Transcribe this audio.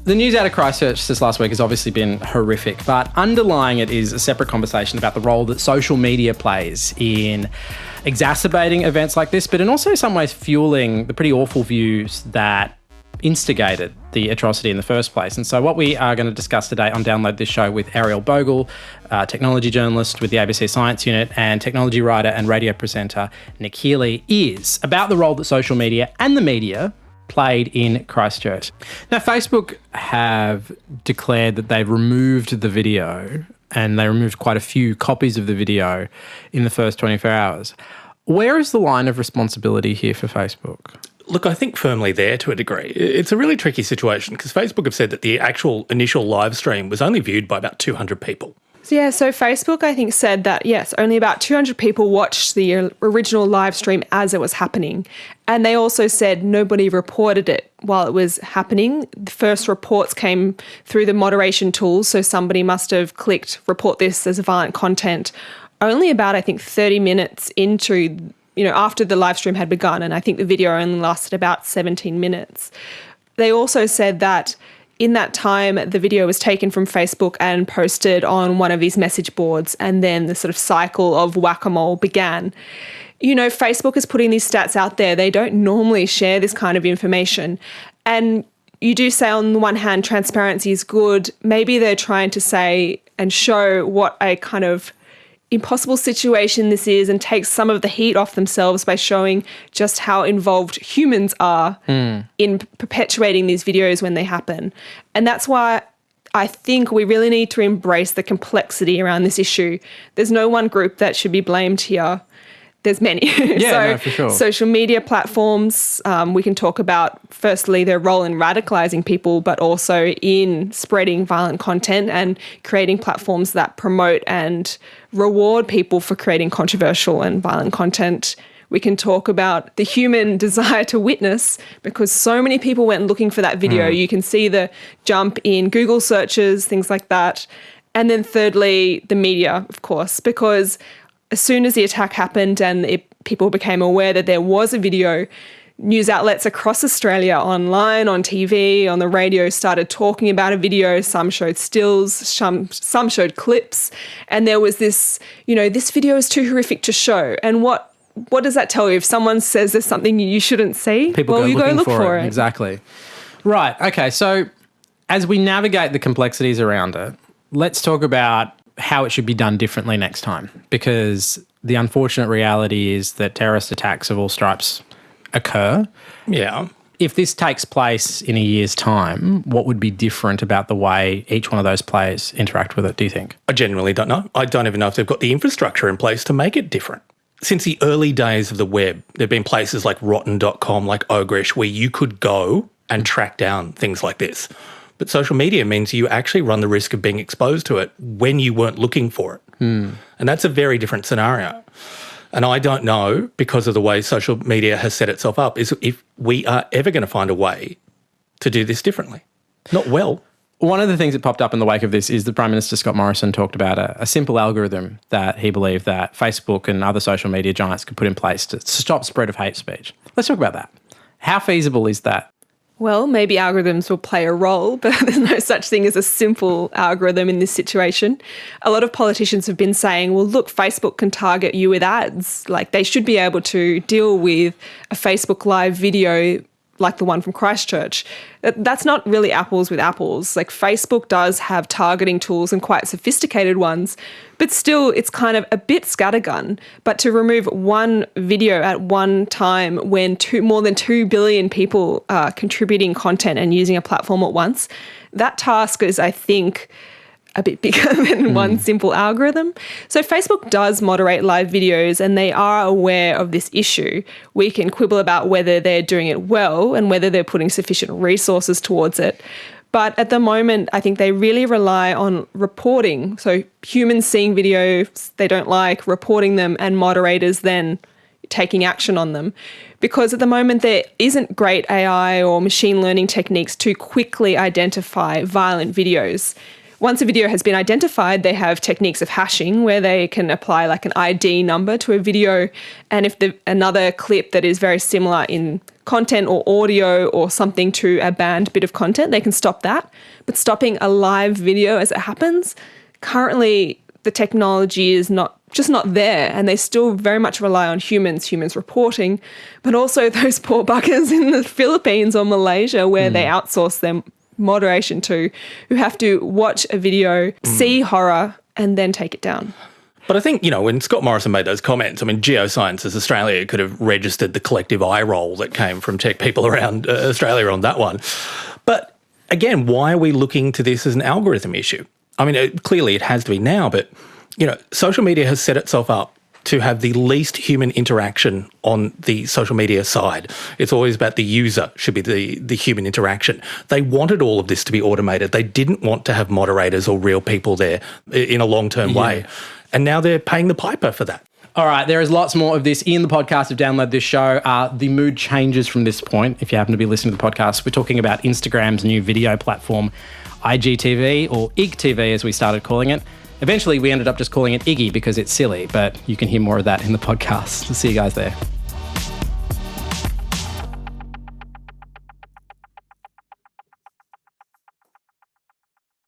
The news out of Christchurch this last week has obviously been horrific, but underlying it is a separate conversation about the role that social media plays in exacerbating events like this, but in also some ways fueling the pretty awful views that instigated the atrocity in the first place. And so what we are going to discuss today on Download This Show with Ariel Bogle, technology journalist with the ABC Science Unit, and technology writer and radio presenter Nick Healy, is about the role that social media and the media played in Christchurch. Now, Facebook have declared that they've removed the video, and they removed quite a few copies of the video in the first 24 hours. Where is the line of responsibility here for Facebook? Look, I think firmly there to a degree. It's a really tricky situation because Facebook have said that the actual initial live stream was only viewed by about 200 people. Yeah, so Facebook, I think, said that, yes, only about 200 people watched the original live stream as it was happening. And they also said nobody reported it while it was happening. The first reports came through the moderation tools, so somebody must have clicked report this as violent content only about, I think, 30 minutes into, after the live stream had begun. And I think the video only lasted about 17 minutes. They also said that in that time, the video was taken from Facebook and posted on one of these message boards, and then the sort of cycle of whack-a-mole began. Facebook is putting these stats out there. They don't normally share this kind of information. And you do say on the one hand, transparency is good. Maybe they're trying to say and show what a kind of impossible situation this is and take some of the heat off themselves by showing just how involved humans are in perpetuating these videos when they happen. And that's why I think we really need to embrace the complexity around this issue. There's no one group that should be blamed here. There's many. Yeah, for sure. Social media platforms, we can talk about, firstly, their role in radicalising people, but also in spreading violent content and creating platforms that promote and reward people for creating controversial and violent content. We can talk about the human desire to witness, because so many people went looking for that video. You can see the jump in Google searches, things like that. And then thirdly, the media, of course, because as soon as the attack happened and people became aware that there was a video, news outlets across Australia, online, on TV, on the radio, started talking about a video. Some showed stills, some showed clips. And there was this, this video is too horrific to show. And what does that tell you? If someone says there's something you shouldn't see, you go look for it. Exactly. Right. Okay. So as we navigate the complexities around it, let's talk about how it should be done differently next time, because the unfortunate reality is that terrorist attacks of all stripes occur. Yeah. If this takes place in a year's time, what would be different about the way each one of those players interact with it, do you think? I genuinely don't know. I don't even know if they've got the infrastructure in place to make it different. Since the early days of the web, there have been places like rotten.com, like Ogrish, where you could go and track down things like this. But social media means you actually run the risk of being exposed to it when you weren't looking for it. And that's a very different scenario. And I don't know, because of the way social media has set itself up, is if we are ever going to find a way to do this differently. Not well. One of the things that popped up in the wake of this is the Prime Minister Scott Morrison talked about a simple algorithm that he believed that Facebook and other social media giants could put in place to stop spread of hate speech. Let's talk about that. How feasible is that? Well, maybe algorithms will play a role, but there's no such thing as a simple algorithm in this situation. A lot of politicians have been saying, well, look, Facebook can target you with ads. Like, they should be able to deal with a Facebook Live video like the one from Christchurch. That's not really apples with apples. Like, Facebook does have targeting tools and quite sophisticated ones, but still it's kind of a bit scattergun. But to remove one video at one time when more than 2 billion people are contributing content and using a platform at once, that task is, I think, a bit bigger than one simple algorithm. So Facebook does moderate live videos and they are aware of this issue. We can quibble about whether they're doing it well and whether they're putting sufficient resources towards it. But at the moment, I think they really rely on reporting. So humans seeing videos they don't like, reporting them, and moderators then taking action on them. Because at the moment, there isn't great AI or machine learning techniques to quickly identify violent videos. Once a video has been identified, they have techniques of hashing where they can apply like an ID number to a video. And if another clip that is very similar in content or audio or something to a banned bit of content, they can stop that. But stopping a live video as it happens, currently the technology is just not there, and they still very much rely on humans reporting, but also those poor buggers in the Philippines or Malaysia where they outsource their moderation to, who have to watch a video, see horror, and then take it down. But I think, when Scott Morrison made those comments, Geosciences Australia could have registered the collective eye roll that came from tech people around Australia on that one. But again, why are we looking to this as an algorithm issue? Clearly it has to be now, but, social media has set itself up to have the least human interaction on the social media side. It's always about the user should be the human interaction. They wanted all of this to be automated. They didn't want to have moderators or real people there in a long-term way. And now they're paying the piper for that. All right, there is lots more of this in the podcast of Download This Show. The mood changes from this point. If you happen to be listening to the podcast, we're talking about Instagram's new video platform, IGTV, or IGTV as we started calling it. Eventually, we ended up just calling it Iggy because it's silly, but you can hear more of that in the podcast. See you guys there.